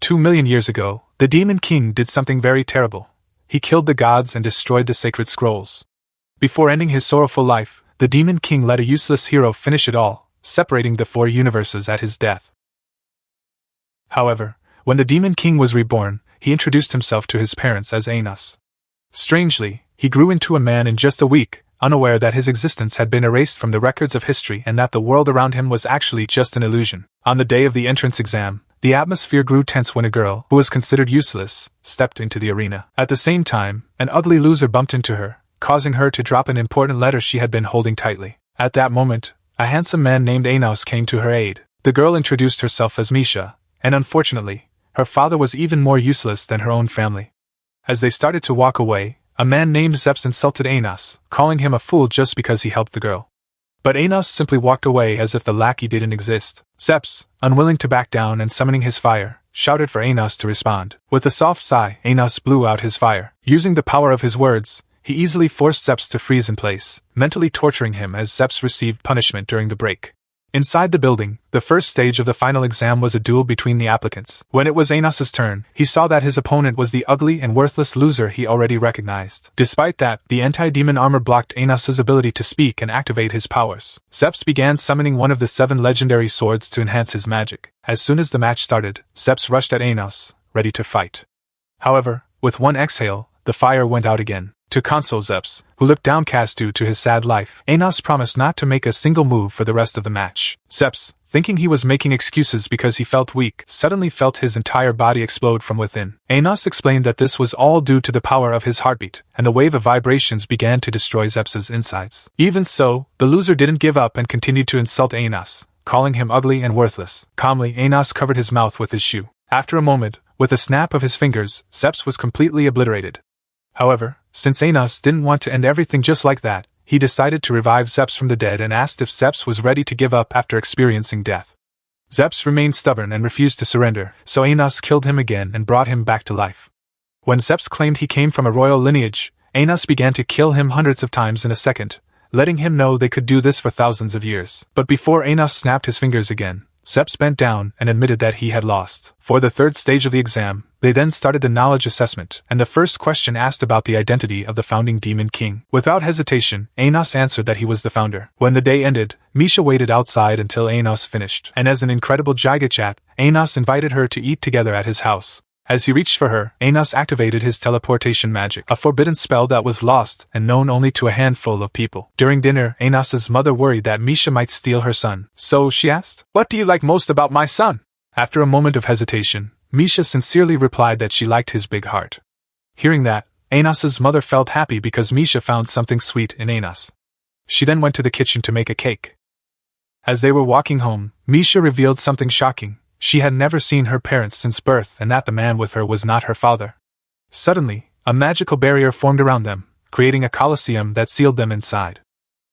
2 million years ago, the Demon King did something very terrible. He killed the gods and destroyed the sacred scrolls. Before ending his sorrowful life, the Demon King let a useless hero finish it all, separating the 4 universes at his death. However, when the Demon King was reborn, he introduced himself to his parents as Anos. Strangely, he grew into a man in just a week, unaware that his existence had been erased from the records of history and that the world around him was actually just an illusion. On the day of the entrance exam, the atmosphere grew tense when a girl, who was considered useless, stepped into the arena. At the same time, an ugly loser bumped into her, causing her to drop an important letter she had been holding tightly. At that moment, a handsome man named Anos came to her aid. The girl introduced herself as Misha, and unfortunately, her father was even more useless than her own family. As they started to walk away, a man named Zeps insulted Anos, calling him a fool just because he helped the girl. But Anos simply walked away as if the lackey didn't exist. Zeps, unwilling to back down and summoning his fire, shouted for Anos to respond. With a soft sigh, Anos blew out his fire. Using the power of his words, he easily forced Zeps to freeze in place, mentally torturing him as Zeps received punishment during the break. Inside the building, the first stage of the final exam was a duel between the applicants. When it was Anos' turn, he saw that his opponent was the ugly and worthless loser he already recognized. Despite that, the anti-demon armor blocked Anos' ability to speak and activate his powers. Zeps began summoning one of the 7 legendary swords to enhance his magic. As soon as the match started, Zeps rushed at Anos, ready to fight. However, with one exhale, the fire went out again. To console Zeps, who looked downcast due to his sad life, Anos promised not to make a single move for the rest of the match. Zeps, thinking he was making excuses because he felt weak, suddenly felt his entire body explode from within. Anos explained that this was all due to the power of his heartbeat, and the wave of vibrations began to destroy Zeps' insides. Even so, the loser didn't give up and continued to insult Anos, calling him ugly and worthless. Calmly, Anos covered his mouth with his shoe. After a moment, with a snap of his fingers, Zeps was completely obliterated. However, since Anos didn't want to end everything just like that, he decided to revive Zeps from the dead and asked if Zeps was ready to give up after experiencing death. Zeps remained stubborn and refused to surrender, so Anos killed him again and brought him back to life. When Zeps claimed he came from a royal lineage, Anos began to kill him hundreds of times in a second, letting him know they could do this for thousands of years. But before Anos snapped his fingers again, Zeps bent down and admitted that he had lost. For the 3rd stage of the exam, they then started the knowledge assessment, and the first question asked about the identity of the founding Demon King. Without hesitation, Anos answered that he was the founder. When the day ended, Misha waited outside until Anos finished, and as an incredible gigachat, Anos invited her to eat together at his house. As he reached for her, Anos activated his teleportation magic, a forbidden spell that was lost and known only to a handful of people. During dinner, Anos' mother worried that Misha might steal her son, so she asked, "What do you like most about my son?" After a moment of hesitation, Misha sincerely replied that she liked his big heart. Hearing that, Anos' mother felt happy because Misha found something sweet in Anos. She then went to the kitchen to make a cake. As they were walking home, Misha revealed something shocking. She had never seen her parents since birth and that the man with her was not her father. Suddenly, a magical barrier formed around them, creating a colosseum that sealed them inside.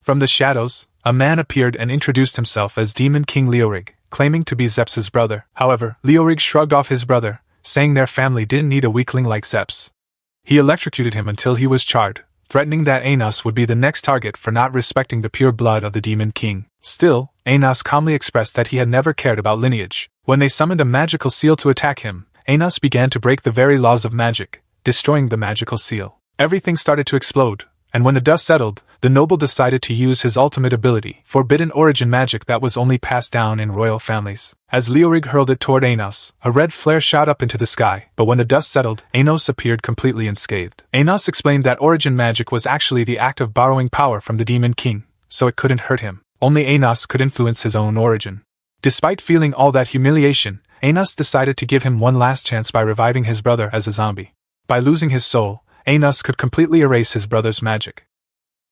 From the shadows, a man appeared and introduced himself as Demon King Leorig, claiming to be Zeps' brother. However, Leorig shrugged off his brother, saying their family didn't need a weakling like Zeps. He electrocuted him until he was charred, threatening that Anos would be the next target for not respecting the pure blood of the Demon King. Still, Anos calmly expressed that he had never cared about lineage. When they summoned a magical seal to attack him, Anos began to break the very laws of magic, destroying the magical seal. Everything started to explode, and when the dust settled, the noble decided to use his ultimate ability, forbidden origin magic that was only passed down in royal families. As Leorig hurled it toward Anos, a red flare shot up into the sky, but when the dust settled, Anos appeared completely unscathed. Anos explained that origin magic was actually the act of borrowing power from the Demon King, so it couldn't hurt him. Only Anos could influence his own origin. Despite feeling all that humiliation, Anos decided to give him one last chance by reviving his brother as a zombie. By losing his soul, Anos could completely erase his brother's magic.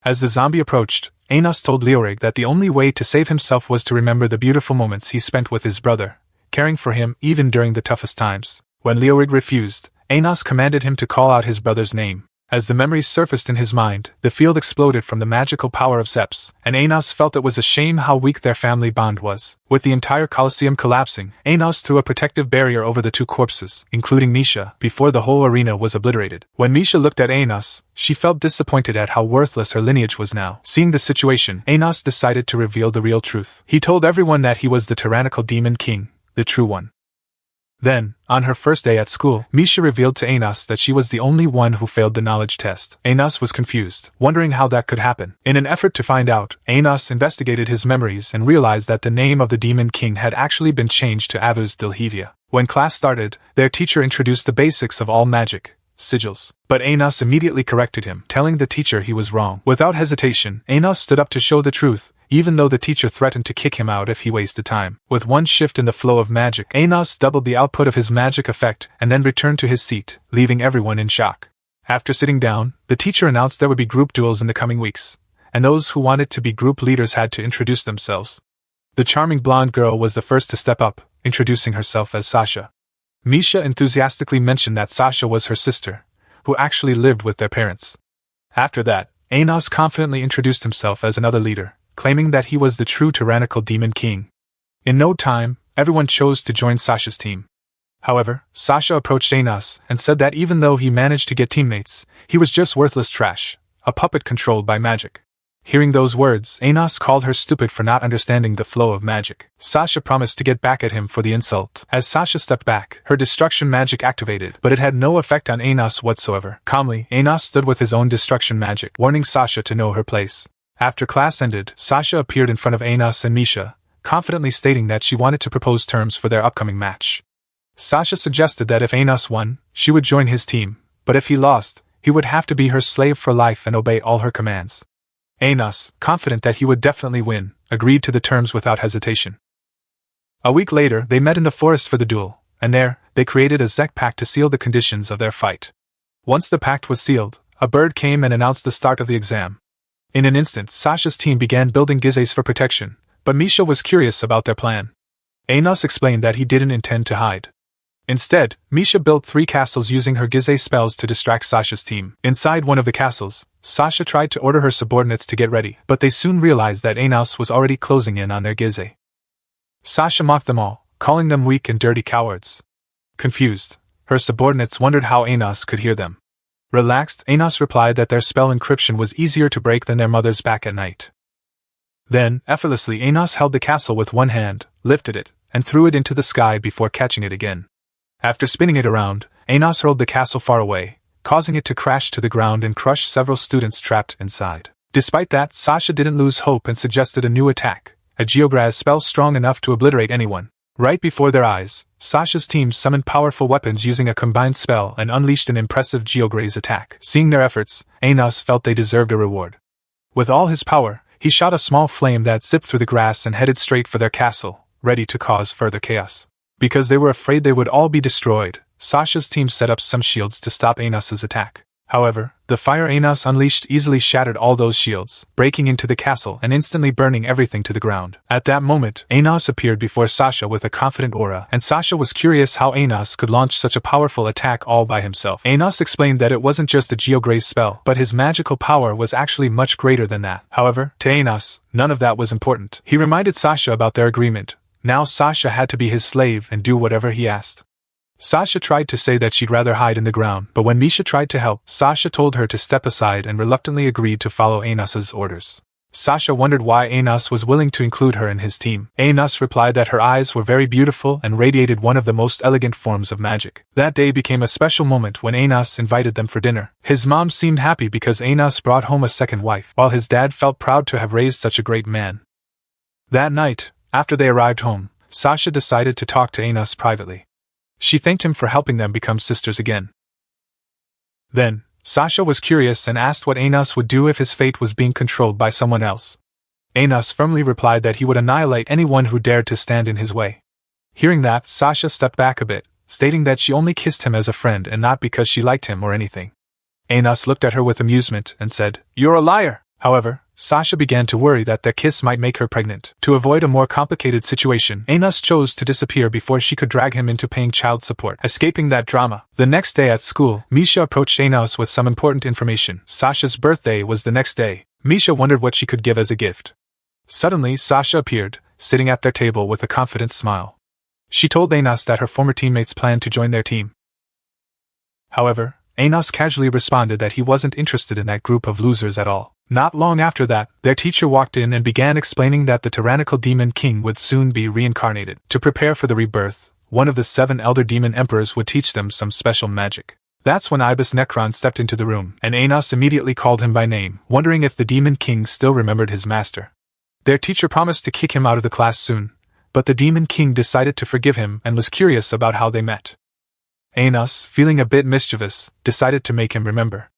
As the zombie approached, Anos told Leorig that the only way to save himself was to remember the beautiful moments he spent with his brother, caring for him even during the toughest times. When Leorig refused, Anos commanded him to call out his brother's name. As the memories surfaced in his mind, the field exploded from the magical power of Zeps, and Anos felt it was a shame how weak their family bond was. With the entire Colosseum collapsing, Anos threw a protective barrier over the 2 corpses, including Misha, before the whole arena was obliterated. When Misha looked at Anos, she felt disappointed at how worthless her lineage was now. Seeing the situation, Anos decided to reveal the real truth. He told everyone that he was the tyrannical Demon King, the true one. Then, on her first day at school, Misha revealed to Anos that she was the only one who failed the knowledge test. Anos was confused, wondering how that could happen. In an effort to find out, Anos investigated his memories and realized that the name of the Demon King had actually been changed to abridged. When class started, their teacher introduced the basics of all magic, sigils. But Anos immediately corrected him, telling the teacher he was wrong. Without hesitation, Anos stood up to show the truth, even though the teacher threatened to kick him out if he wasted time. With one shift in the flow of magic, Anos doubled the output of his magic effect and then returned to his seat, leaving everyone in shock. After sitting down, the teacher announced there would be group duels in the coming weeks, and those who wanted to be group leaders had to introduce themselves. The charming blonde girl was the first to step up, introducing herself as Sasha. Misha enthusiastically mentioned that Sasha was her sister, who actually lived with their parents. After that, Anos confidently introduced himself as another leader, claiming that he was the true tyrannical Demon King. In no time, everyone chose to join Sasha's team. However, Sasha approached Anos and said that even though he managed to get teammates, he was just worthless trash, a puppet controlled by magic. Hearing those words, Anos called her stupid for not understanding the flow of magic. Sasha promised to get back at him for the insult. As Sasha stepped back, her destruction magic activated, but it had no effect on Anos whatsoever. Calmly, Anos stood with his own destruction magic, warning Sasha to know her place. After class ended, Sasha appeared in front of Anos and Misha, confidently stating that she wanted to propose terms for their upcoming match. Sasha suggested that if Anos won, she would join his team, but if he lost, he would have to be her slave for life and obey all her commands. Anos, confident that he would definitely win, agreed to the terms without hesitation. A week later, they met in the forest for the duel, and there, they created a Zek pact to seal the conditions of their fight. Once the pact was sealed, a bird came and announced the start of the exam. In an instant, Sasha's team began building gizes for protection, but Misha was curious about their plan. Anos explained that he didn't intend to hide. Instead, Misha built 3 castles using her gize spells to distract Sasha's team. Inside one of the castles, Sasha tried to order her subordinates to get ready, but they soon realized that Anos was already closing in on their gize. Sasha mocked them all, calling them weak and dirty cowards. Confused, her subordinates wondered how Anos could hear them. Relaxed, Anos replied that their spell encryption was easier to break than their mother's back at night. Then, effortlessly, Anos held the castle with one hand, lifted it, and threw it into the sky before catching it again. After spinning it around, Anos hurled the castle far away, causing it to crash to the ground and crush several students trapped inside. Despite that, Sasha didn't lose hope and suggested a new attack, a Geograz spell strong enough to obliterate anyone. Right before their eyes, Sasha's team summoned powerful weapons using a combined spell and unleashed an impressive Geograz attack. Seeing their efforts, Anos felt they deserved a reward. With all his power, he shot a small flame that zipped through the grass and headed straight for their castle, ready to cause further chaos. Because they were afraid they would all be destroyed, Sasha's team set up some shields to stop Anos's attack. However, the fire Anos unleashed easily shattered all those shields, breaking into the castle and instantly burning everything to the ground. At that moment, Anos appeared before Sasha with a confident aura, and Sasha was curious how Anos could launch such a powerful attack all by himself. Anos explained that it wasn't just a Geograz spell, but his magical power was actually much greater than that. However, to Anos, none of that was important. He reminded Sasha about their agreement. Now Sasha had to be his slave and do whatever he asked. Sasha tried to say that she'd rather hide in the ground, but when Misha tried to help, Sasha told her to step aside and reluctantly agreed to follow Anos's orders. Sasha wondered why Anos was willing to include her in his team. Anos replied that her eyes were very beautiful and radiated one of the most elegant forms of magic. That day became a special moment when Anos invited them for dinner. His mom seemed happy because Anos brought home a second wife, while his dad felt proud to have raised such a great man. That night, after they arrived home, Sasha decided to talk to Anos privately. She thanked him for helping them become sisters again. Then, Sasha was curious and asked what Anos would do if his fate was being controlled by someone else. Anos firmly replied that he would annihilate anyone who dared to stand in his way. Hearing that, Sasha stepped back a bit, stating that she only kissed him as a friend and not because she liked him or anything. Anos looked at her with amusement and said, "You're a liar!" However, Sasha began to worry that their kiss might make her pregnant. To avoid a more complicated situation, Anos chose to disappear before she could drag him into paying child support, escaping that drama. The next day at school, Misha approached Anos with some important information. Sasha's birthday was the next day. Misha wondered what she could give as a gift. Suddenly, Sasha appeared, sitting at their table with a confident smile. She told Anos that her former teammates planned to join their team. However, Anos casually responded that he wasn't interested in that group of losers at all. Not long after that, their teacher walked in and began explaining that the tyrannical Demon King would soon be reincarnated. To prepare for the rebirth, one of the 7 elder demon emperors would teach them some special magic. That's when Ibis Necron stepped into the room, and Anos immediately called him by name, wondering if the Demon King still remembered his master. Their teacher promised to kick him out of the class soon, but the Demon King decided to forgive him and was curious about how they met. Anos, feeling a bit mischievous, decided to make him remember.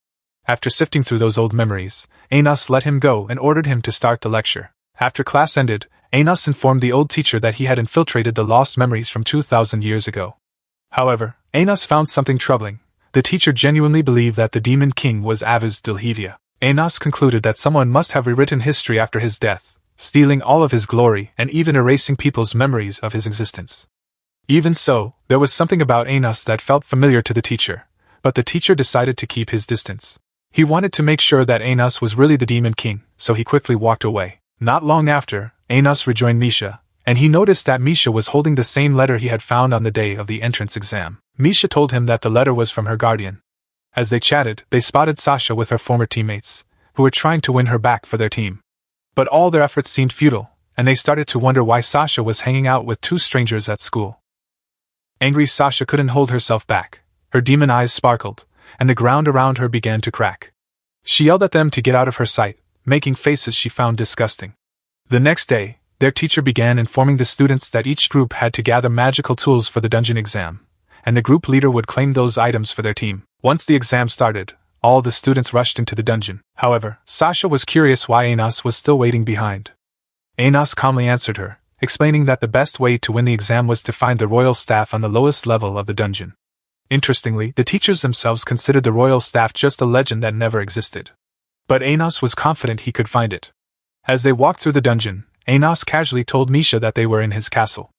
After sifting through those old memories, Anos let him go and ordered him to start the lecture. After class ended, Anos informed the old teacher that he had infiltrated the lost memories from 2,000 years ago. However, Anos found something troubling. The teacher genuinely believed that the Demon King was Avis Dilhevia. Anos concluded that someone must have rewritten history after his death, stealing all of his glory and even erasing people's memories of his existence. Even so, there was something about Anos that felt familiar to the teacher, but the teacher decided to keep his distance. He wanted to make sure that Anos was really the Demon King, so he quickly walked away. Not long after, Anos rejoined Misha, and he noticed that Misha was holding the same letter he had found on the day of the entrance exam. Misha told him that the letter was from her guardian. As they chatted, they spotted Sasha with her former teammates, who were trying to win her back for their team. But all their efforts seemed futile, and they started to wonder why Sasha was hanging out with 2 strangers at school. Angry Sasha couldn't hold herself back. Her demon eyes sparkled, and the ground around her began to crack. She yelled at them to get out of her sight, making faces she found disgusting. The next day, their teacher began informing the students that each group had to gather magical tools for the dungeon exam, and the group leader would claim those items for their team. Once the exam started, all the students rushed into the dungeon. However, Sasha was curious why Anos was still waiting behind. Anos calmly answered her, explaining that the best way to win the exam was to find the royal staff on the lowest level of the dungeon. Interestingly, the teachers themselves considered the royal staff just a legend that never existed. But Anos was confident he could find it. As they walked through the dungeon, Anos casually told Misha that they were in his castle.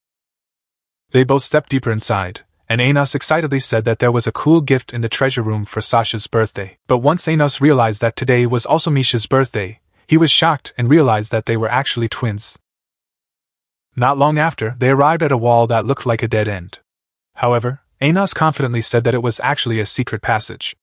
They both stepped deeper inside, and Anos excitedly said that there was a cool gift in the treasure room for Sasha's birthday. But once Anos realized that today was also Misha's birthday, he was shocked and realized that they were actually twins. Not long after, they arrived at a wall that looked like a dead end. However, Anos confidently said that it was actually a secret passage.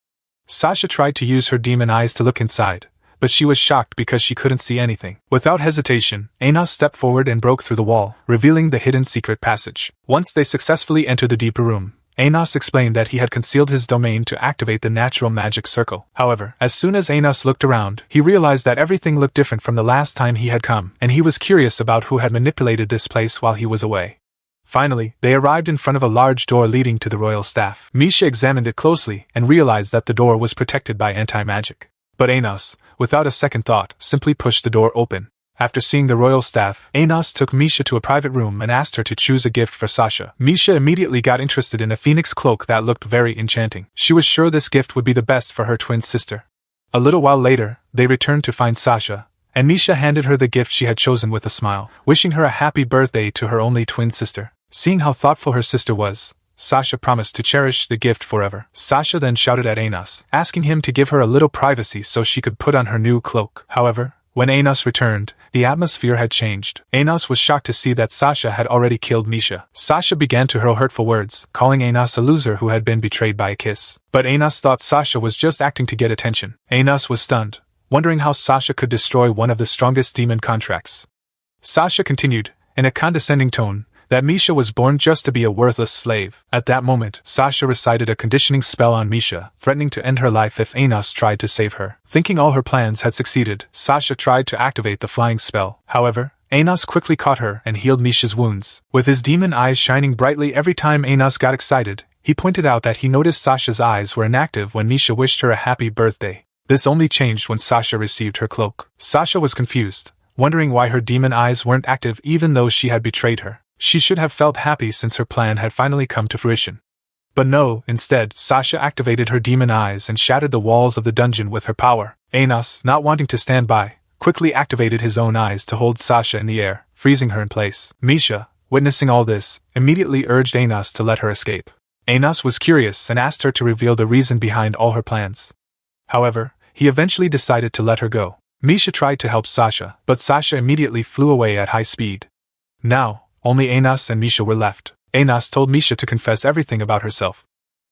Sasha tried to use her demon eyes to look inside, but she was shocked because she couldn't see anything. Without hesitation, Anos stepped forward and broke through the wall, revealing the hidden secret passage. Once they successfully entered the deeper room, Anos explained that he had concealed his domain to activate the natural magic circle. However, as soon as Anos looked around, he realized that everything looked different from the last time he had come, and he was curious about who had manipulated this place while he was away. Finally, they arrived in front of a large door leading to the royal staff. Misha examined it closely and realized that the door was protected by anti-magic. But Anos, without a second thought, simply pushed the door open. After seeing the royal staff, Anos took Misha to a private room and asked her to choose a gift for Sasha. Misha immediately got interested in a phoenix cloak that looked very enchanting. She was sure this gift would be the best for her twin sister. A little while later, they returned to find Sasha, and Misha handed her the gift she had chosen with a smile, wishing her a happy birthday to her only twin sister. Seeing how thoughtful her sister was, Sasha promised to cherish the gift forever. Sasha then shouted at Anos, asking him to give her a little privacy so she could put on her new cloak. However, when Anos returned, the atmosphere had changed. Anos was shocked to see that Sasha had already killed Misha. Sasha began to hurl hurtful words, calling Anos a loser who had been betrayed by a kiss. But Anos thought Sasha was just acting to get attention. Anos was stunned, wondering how Sasha could destroy one of the strongest demon contracts. Sasha continued, in a condescending tone, that Misha was born just to be a worthless slave. At that moment, Sasha recited a conditioning spell on Misha, threatening to end her life if Anos tried to save her. Thinking all her plans had succeeded, Sasha tried to activate the flying spell. However, Anos quickly caught her and healed Misha's wounds. With his demon eyes shining brightly every time Anos got excited, he pointed out that he noticed Sasha's eyes were inactive when Misha wished her a happy birthday. This only changed when Sasha received her cloak. Sasha was confused, wondering why her demon eyes weren't active even though she had betrayed her. She should have felt happy since her plan had finally come to fruition. But no, instead, Sasha activated her demon eyes and shattered the walls of the dungeon with her power. Anos, not wanting to stand by, quickly activated his own eyes to hold Sasha in the air, freezing her in place. Misha, witnessing all this, immediately urged Anos to let her escape. Anos was curious and asked her to reveal the reason behind all her plans. However, he eventually decided to let her go. Misha tried to help Sasha, but Sasha immediately flew away at high speed. Now, only Anos and Misha were left. Anos told Misha to confess everything about herself.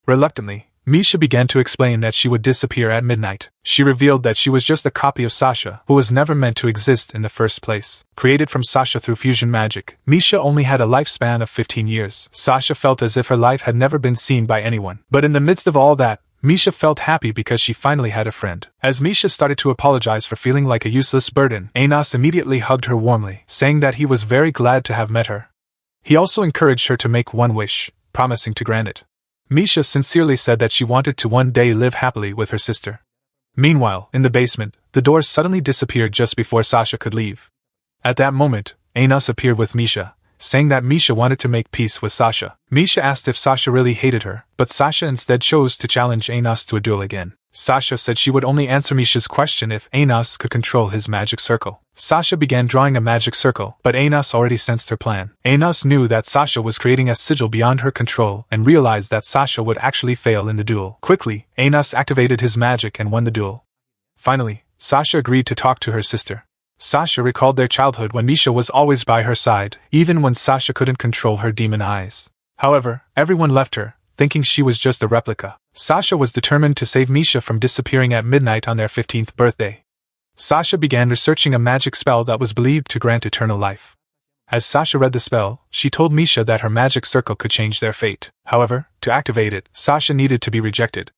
Reluctantly, Misha began to explain that she would disappear at midnight. She revealed that she was just a copy of Sasha, who was never meant to exist in the first place. Created from Sasha through fusion magic, Misha only had a lifespan of 15 years. Sasha felt as if her life had never been seen by anyone. But in the midst of all that, Misha felt happy because she finally had a friend. As Misha started to apologize for feeling like a useless burden, Anas immediately hugged her warmly, saying that he was very glad to have met her. He also encouraged her to make one wish, promising to grant it. Misha sincerely said that she wanted to one day live happily with her sister. Meanwhile, in the basement, the doors suddenly disappeared just before Sasha could leave. At that moment, Anas appeared with Misha, saying that Misha wanted to make peace with Sasha. Misha asked if Sasha really hated her, but Sasha instead chose to challenge Anas to a duel again. Sasha said she would only answer Misha's question if Anas could control his magic circle. Sasha began drawing a magic circle, but Anas already sensed her plan. Anas knew that Sasha was creating a sigil beyond her control and realized that Sasha would actually fail in the duel. Quickly, Anas activated his magic and won the duel. Finally, Sasha agreed to talk to her sister. Sasha recalled their childhood when Misha was always by her side, even when Sasha couldn't control her demon eyes. However, everyone left her, thinking she was just a replica. Sasha was determined to save Misha from disappearing at midnight on their 15th birthday. Sasha began researching a magic spell that was believed to grant eternal life. As Sasha read the spell, she told Misha that her magic circle could change their fate. However, to activate it, Sasha needed to be rejected.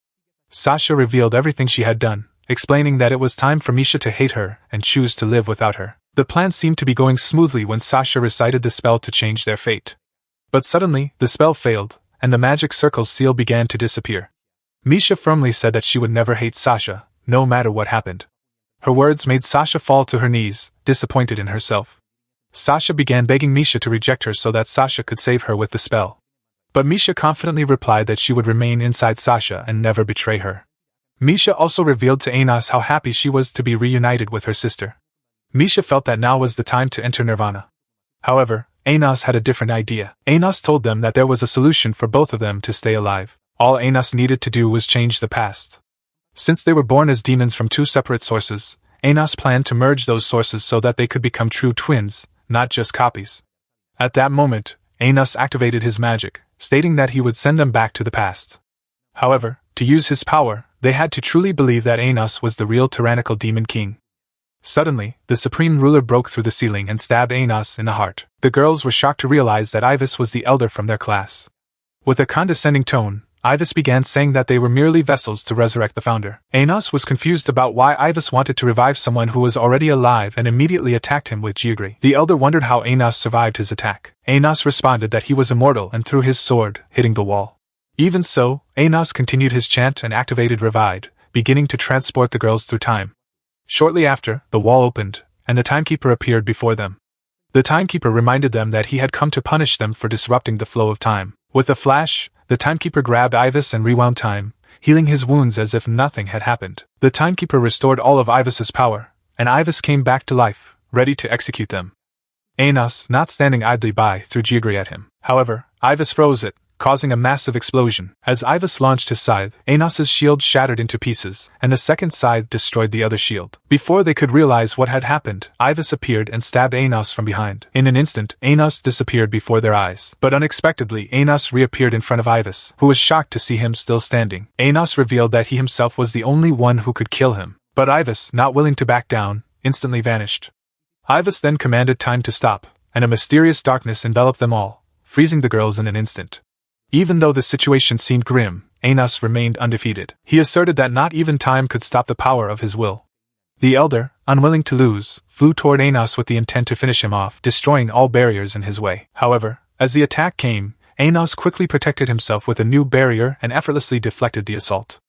Sasha revealed everything she had done, explaining that it was time for Misha to hate her and choose to live without her. The plan seemed to be going smoothly when Sasha recited the spell to change their fate. But suddenly, the spell failed, and the magic circle's seal began to disappear. Misha firmly said that she would never hate Sasha, no matter what happened. Her words made Sasha fall to her knees, disappointed in herself. Sasha began begging Misha to reject her so that Sasha could save her with the spell. But Misha confidently replied that she would remain inside Sasha and never betray her. Misha also revealed to Anas how happy she was to be reunited with her sister. Misha felt that now was the time to enter Nirvana. However, Anas had a different idea. Anas told them that there was a solution for both of them to stay alive. All Anas needed to do was change the past. Since they were born as demons from two separate sources, Anas planned to merge those sources so that they could become true twins, not just copies. At that moment, Anas activated his magic, stating that he would send them back to the past. However, to use his power, they had to truly believe that Anas was the real tyrannical demon king. Suddenly, the supreme ruler broke through the ceiling and stabbed Anas in the heart. The girls were shocked to realize that Ivis was the elder from their class. With a condescending tone, Ivis began saying that they were merely vessels to resurrect the founder. Anas was confused about why Ivis wanted to revive someone who was already alive and immediately attacked him with Jigri. The elder wondered how Anas survived his attack. Anas responded that he was immortal and threw his sword, hitting the wall. Even so, Anas continued his chant and activated Revive, beginning to transport the girls through time. Shortly after, the wall opened, and the timekeeper appeared before them. The timekeeper reminded them that he had come to punish them for disrupting the flow of time. With a flash, the timekeeper grabbed Ivis and rewound time, healing his wounds as if nothing had happened. The timekeeper restored all of Ivis's power, and Ivis came back to life, ready to execute them. Anas, not standing idly by, threw Jigri at him. However, Ivis froze it, causing a massive explosion. As Ivis launched his scythe, Anas's shield shattered into pieces, and the second scythe destroyed the other shield. Before they could realize what had happened, Ivis appeared and stabbed Anas from behind. In an instant, Anas disappeared before their eyes. But unexpectedly, Anas reappeared in front of Ivis, who was shocked to see him still standing. Anas revealed that he himself was the only one who could kill him. But Ivis, not willing to back down, instantly vanished. Ivis then commanded time to stop, and a mysterious darkness enveloped them all, freezing the girls in an instant. Even though the situation seemed grim, Anas remained undefeated. He asserted that not even time could stop the power of his will. The elder, unwilling to lose, flew toward Anas with the intent to finish him off, destroying all barriers in his way. However, as the attack came, Anas quickly protected himself with a new barrier and effortlessly deflected the assault.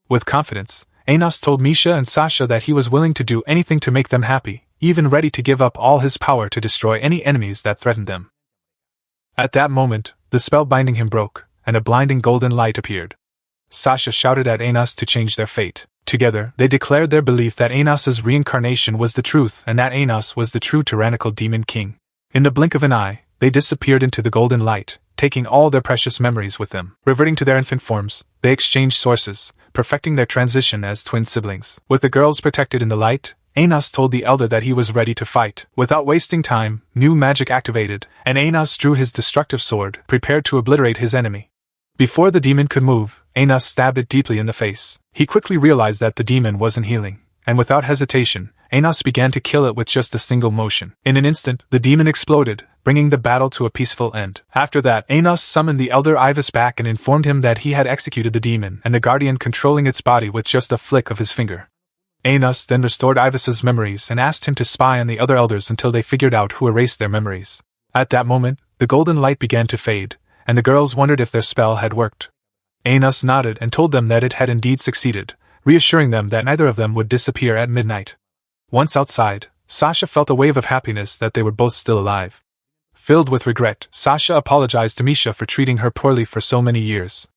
With confidence, Anas told Misha and Sasha that he was willing to do anything to make them happy, even ready to give up all his power to destroy any enemies that threatened them. At that moment, the spell binding him broke, and a blinding golden light appeared. Sasha shouted at Anas to change their fate. Together, they declared their belief that Anas's reincarnation was the truth and that Anas was the true tyrannical demon king. In the blink of an eye, they disappeared into the golden light, taking all their precious memories with them. Reverting to their infant forms, they exchanged sources, perfecting their transition as twin siblings. With the girls protected in the light, Anas told the elder that he was ready to fight. Without wasting time, new magic activated, and Anas drew his destructive sword, prepared to obliterate his enemy. Before the demon could move, Anos stabbed it deeply in the face. He quickly realized that the demon wasn't healing, and without hesitation, Anos began to kill it with just a single motion. In an instant, the demon exploded, bringing the battle to a peaceful end. After that, Anos summoned the elder Ibis back and informed him that he had executed the demon and the guardian controlling its body with just a flick of his finger. Anos then restored Ibis's memories and asked him to spy on the other elders until they figured out who erased their memories. At that moment, the golden light began to fade, and the girls wondered if their spell had worked. Anos nodded and told them that it had indeed succeeded, reassuring them that neither of them would disappear at midnight. Once outside, Sasha felt a wave of happiness that they were both still alive. Filled with regret, Sasha apologized to Misha for treating her poorly for so many years.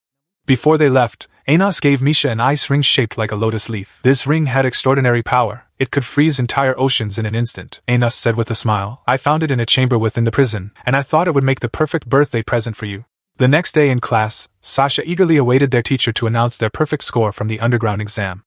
Before they left, Anos gave Misha an ice ring shaped like a lotus leaf. This ring had extraordinary power. It could freeze entire oceans in an instant. Anos said with a smile, "I found it in a chamber within the prison, and I thought it would make the perfect birthday present for you." The next day in class, Sasha eagerly awaited their teacher to announce their perfect score from the underground exam.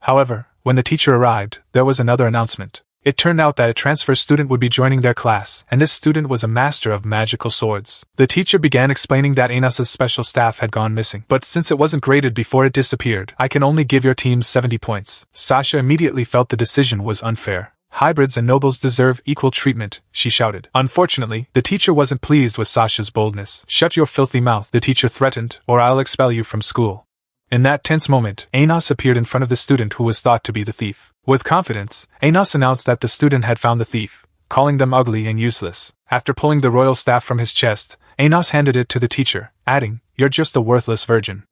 However, when the teacher arrived, there was another announcement. It turned out that a transfer student would be joining their class, and this student was a master of magical swords. The teacher began explaining that Anos's special staff had gone missing, but since it wasn't graded before it disappeared, I can only give your team 70 points. Sasha immediately felt the decision was unfair. Hybrids and nobles deserve equal treatment, she shouted. Unfortunately, the teacher wasn't pleased with Sasha's boldness. "Shut your filthy mouth," the teacher threatened, "or I'll expel you from school." In that tense moment, Anos appeared in front of the student who was thought to be the thief. With confidence, Anos announced that the student had found the thief, calling them ugly and useless. After pulling the royal staff from his chest, Anos handed it to the teacher, adding, "You're just a worthless virgin."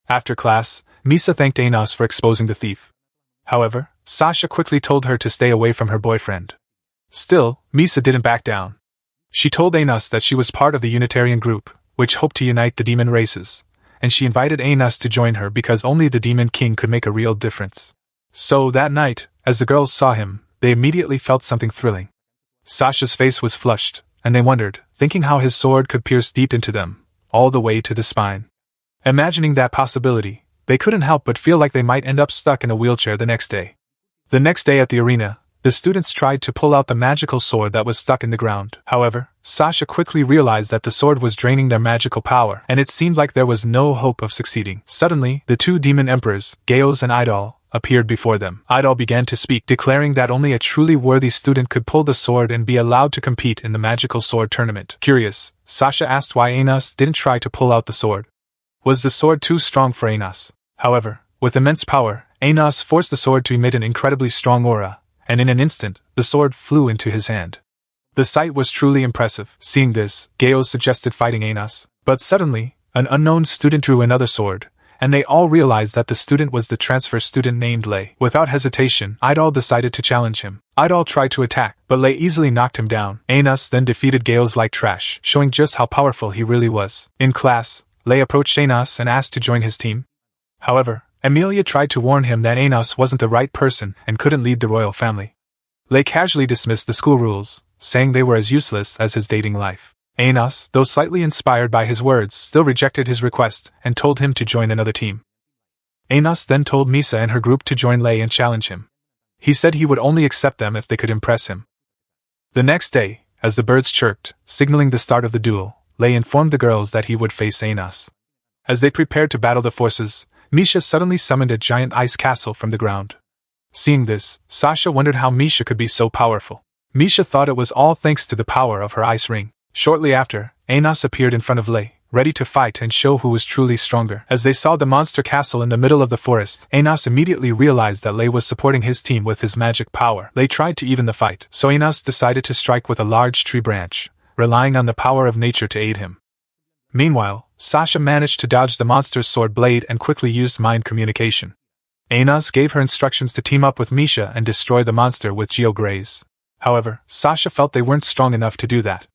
After class, Misa thanked Anos for exposing the thief. However, Sasha quickly told her to stay away from her boyfriend. Still, Misa didn't back down. She told Anos that she was part of the Unitarian group, which hoped to unite the demon races, and she invited Anos to join her because only the Demon King could make a real difference. So that night, as the girls saw him, they immediately felt something thrilling. Sasha's face was flushed, and they wondered, thinking how his sword could pierce deep into them, all the way to the spine. Imagining that possibility, they couldn't help but feel like they might end up stuck in a wheelchair the next day. The next day at the arena, the students tried to pull out the magical sword that was stuck in the ground. However, Sasha quickly realized that the sword was draining their magical power, and it seemed like there was no hope of succeeding. Suddenly, the two demon emperors, Geos and Idol, appeared before them. Idol began to speak, declaring that only a truly worthy student could pull the sword and be allowed to compete in the magical sword tournament. Curious, Sasha asked why Anos didn't try to pull out the sword. Was the sword too strong for Anos? However, with immense power, Anos forced the sword to emit an incredibly strong aura, and in an instant, the sword flew into his hand. The sight was truly impressive. Seeing this, Geos suggested fighting Anos, but suddenly, an unknown student drew another sword, and they all realized that the student was the transfer student named Lei. Without hesitation, Idol decided to challenge him. Idol tried to attack, but Lei easily knocked him down. Anos then defeated Geos like trash, showing just how powerful he really was. In class, Lei approached Anos and asked to join his team. However, Amelia tried to warn him that Anos wasn't the right person and couldn't lead the royal family. Lei casually dismissed the school rules, saying they were as useless as his dating life. Anos, though slightly inspired by his words, still rejected his request and told him to join another team. Anos then told Misa and her group to join Lei and challenge him. He said he would only accept them if they could impress him. The next day, as the birds chirped, signaling the start of the duel, Lei informed the girls that he would face Anos. As they prepared to battle the forces, Misha suddenly summoned a giant ice castle from the ground. Seeing this, Sasha wondered how Misha could be so powerful. Misha thought it was all thanks to the power of her ice ring. Shortly after, Anos appeared in front of Lei, ready to fight and show who was truly stronger. As they saw the monster castle in the middle of the forest, Anos immediately realized that Lei was supporting his team with his magic power. Lei tried to even the fight, so Anos decided to strike with a large tree branch, relying on the power of nature to aid him. Meanwhile, Sasha managed to dodge the monster's sword blade and quickly used mind communication. Anos gave her instructions to team up with Misha and destroy the monster with Geograze. However, Sasha felt they weren't strong enough to do that.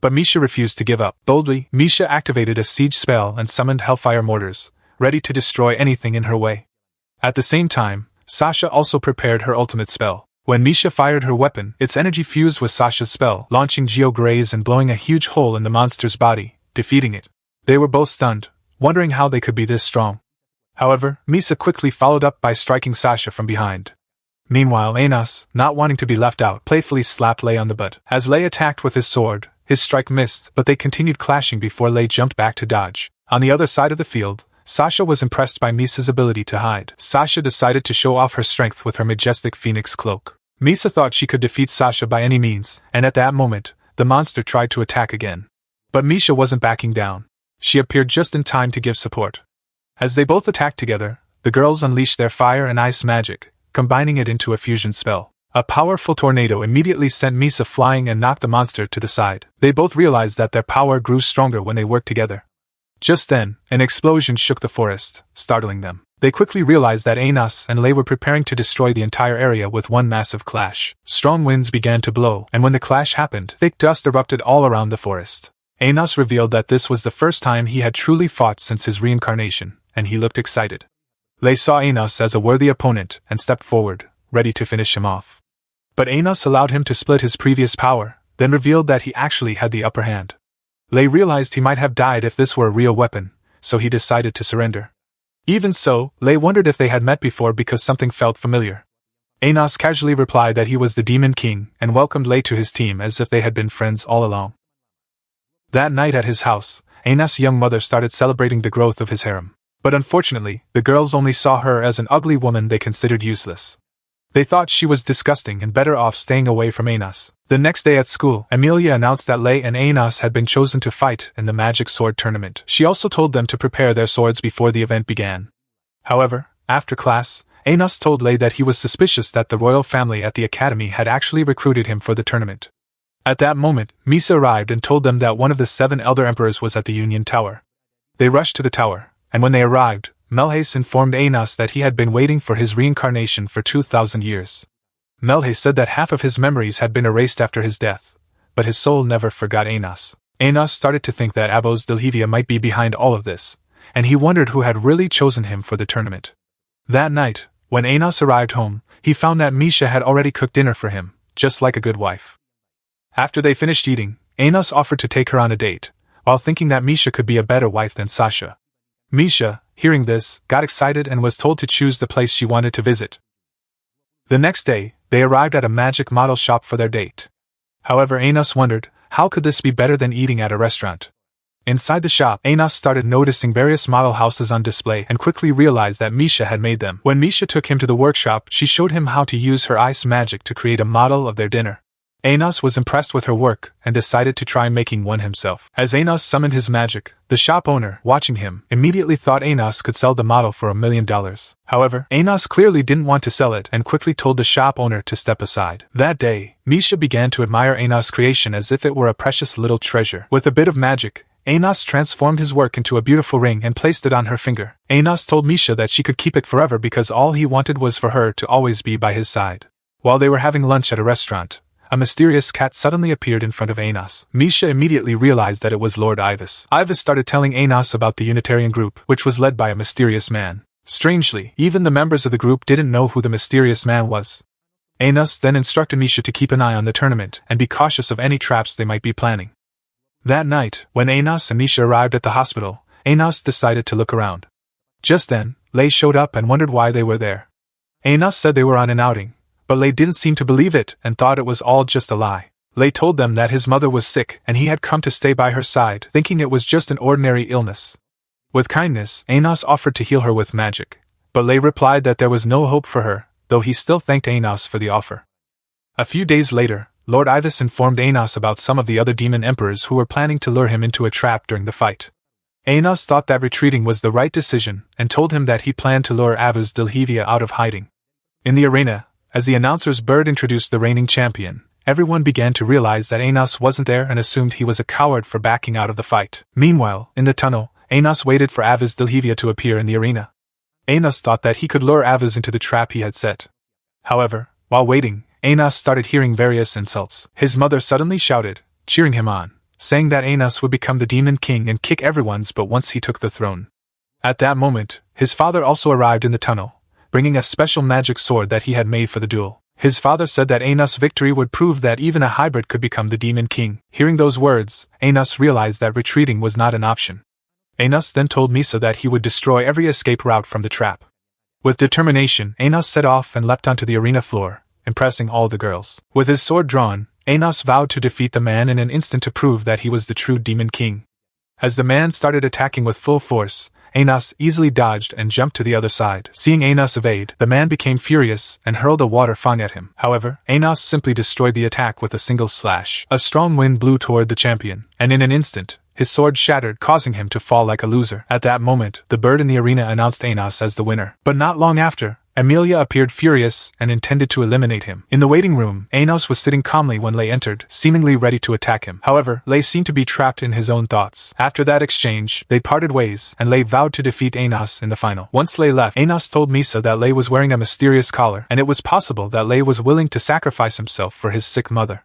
But Misha refused to give up. Boldly, Misha activated a siege spell and summoned hellfire mortars, ready to destroy anything in her way. At the same time, Sasha also prepared her ultimate spell. When Misha fired her weapon, its energy fused with Sasha's spell, launching Geograze and blowing a huge hole in the monster's body, defeating it. They were both stunned, wondering how they could be this strong. However, Misa quickly followed up by striking Sasha from behind. Meanwhile, Anos, not wanting to be left out, playfully slapped Lei on the butt. As Lei attacked with his sword, his strike missed, but they continued clashing before Lei jumped back to dodge. On the other side of the field, Sasha was impressed by Misa's ability to hide. Sasha decided to show off her strength with her majestic phoenix cloak. Misa thought she could defeat Sasha by any means, and at that moment, the monster tried to attack again. But Misha wasn't backing down. She appeared just in time to give support. As they both attacked together, the girls unleashed their fire and ice magic, combining it into a fusion spell. A powerful tornado immediately sent Misa flying and knocked the monster to the side. They both realized that their power grew stronger when they worked together. Just then, an explosion shook the forest, startling them. They quickly realized that Anos and Lei were preparing to destroy the entire area with one massive clash. Strong winds began to blow, and when the clash happened, thick dust erupted all around the forest. Anos revealed that this was the first time he had truly fought since his reincarnation, and he looked excited. Lei saw Anos as a worthy opponent and stepped forward, ready to finish him off. But Anos allowed him to split his previous power, then revealed that he actually had the upper hand. Lei realized he might have died if this were a real weapon, so he decided to surrender. Even so, Lei wondered if they had met before because something felt familiar. Anos casually replied that he was the Demon King and welcomed Lei to his team as if they had been friends all along. That night at his house, Anos' young mother started celebrating the growth of his harem. But unfortunately, the girls only saw her as an ugly woman they considered useless. They thought she was disgusting and better off staying away from Anos. The next day at school, Amelia announced that Lei and Anos had been chosen to fight in the magic sword tournament. She also told them to prepare their swords before the event began. However, after class, Anos told Lei that he was suspicious that the royal family at the academy had actually recruited him for the tournament. At that moment, Misa arrived and told them that one of the 7 elder emperors was at the Union Tower. They rushed to the tower, and when they arrived, Melhace informed Anos that he had been waiting for his reincarnation for 2,000 years. Melhace said that half of his memories had been erased after his death, but his soul never forgot Anos. Anos started to think that Abos Delhevia might be behind all of this, and he wondered who had really chosen him for the tournament. That night, when Anos arrived home, he found that Misha had already cooked dinner for him, just like a good wife. After they finished eating, Anos offered to take her on a date, while thinking that Misha could be a better wife than Sasha. Misha, hearing this, got excited and was told to choose the place she wanted to visit. The next day, they arrived at a magic model shop for their date. However, Anos wondered, how could this be better than eating at a restaurant? Inside the shop, Anos started noticing various model houses on display and quickly realized that Misha had made them. When Misha took him to the workshop, she showed him how to use her ice magic to create a model of their dinner. Anos was impressed with her work and decided to try making one himself. As Anos summoned his magic, the shop owner, watching him, immediately thought Anos could sell the model for $1 million. However, Anos clearly didn't want to sell it and quickly told the shop owner to step aside. That day, Misha began to admire Anos' creation as if it were a precious little treasure. With a bit of magic, Anos transformed his work into a beautiful ring and placed it on her finger. Anos told Misha that she could keep it forever because all he wanted was for her to always be by his side. While they were having lunch at a restaurant, a mysterious cat suddenly appeared in front of Anos. Misha immediately realized that it was Lord Ivas. Ivas started telling Anos about the Unitarian group, which was led by a mysterious man. Strangely, even the members of the group didn't know who the mysterious man was. Anos then instructed Misha to keep an eye on the tournament and be cautious of any traps they might be planning. That night, when Anos and Misha arrived at the hospital, Anos decided to look around. Just then, Lei showed up and wondered why they were there. Anos said they were on an outing, but Lei didn't seem to believe it and thought it was all just a lie. Lei told them that his mother was sick and he had come to stay by her side, thinking it was just an ordinary illness. With kindness, Anos offered to heal her with magic, but Lei replied that there was no hope for her, though he still thanked Anos for the offer. A few days later, Lord Ivas informed Anos about some of the other demon emperors who were planning to lure him into a trap during the fight. Anos thought that retreating was the right decision and told him that he planned to lure Avuz Dilhevia out of hiding. In the arena, as the announcer's bird introduced the reigning champion, everyone began to realize that Anos wasn't there and assumed he was a coward for backing out of the fight. Meanwhile, in the tunnel, Anos waited for Avuz Dilhevia to appear in the arena. Anos thought that he could lure Avuz into the trap he had set. However, while waiting, Anos started hearing various insults. His mother suddenly shouted, cheering him on, saying that Anos would become the Demon King and kick everyone's butt once he took the throne. At that moment, his father also arrived in the tunnel, bringing a special magic sword that he had made for the duel. His father said that Anos' victory would prove that even a hybrid could become the Demon King. Hearing those words, Anos realized that retreating was not an option. Anos then told Misa that he would destroy every escape route from the trap. With determination, Anos set off and leapt onto the arena floor, impressing all the girls. With his sword drawn, Anos vowed to defeat the man in an instant to prove that he was the true Demon King. As the man started attacking with full force, Anos easily dodged and jumped to the other side. Seeing Anos evade, the man became furious and hurled a water fang at him. However, Anos simply destroyed the attack with a single slash. A strong wind blew toward the champion, and in an instant, his sword shattered, causing him to fall like a loser. At that moment, the bird in the arena announced Anos as the winner. But not long after, Amelia appeared furious and intended to eliminate him. In the waiting room, Anos was sitting calmly when Lei entered, seemingly ready to attack him. However, Lei seemed to be trapped in his own thoughts. After that exchange, they parted ways, and Lei vowed to defeat Anos in the final. Once Lei left, Anos told Misa that Lei was wearing a mysterious collar, and it was possible that Lei was willing to sacrifice himself for his sick mother.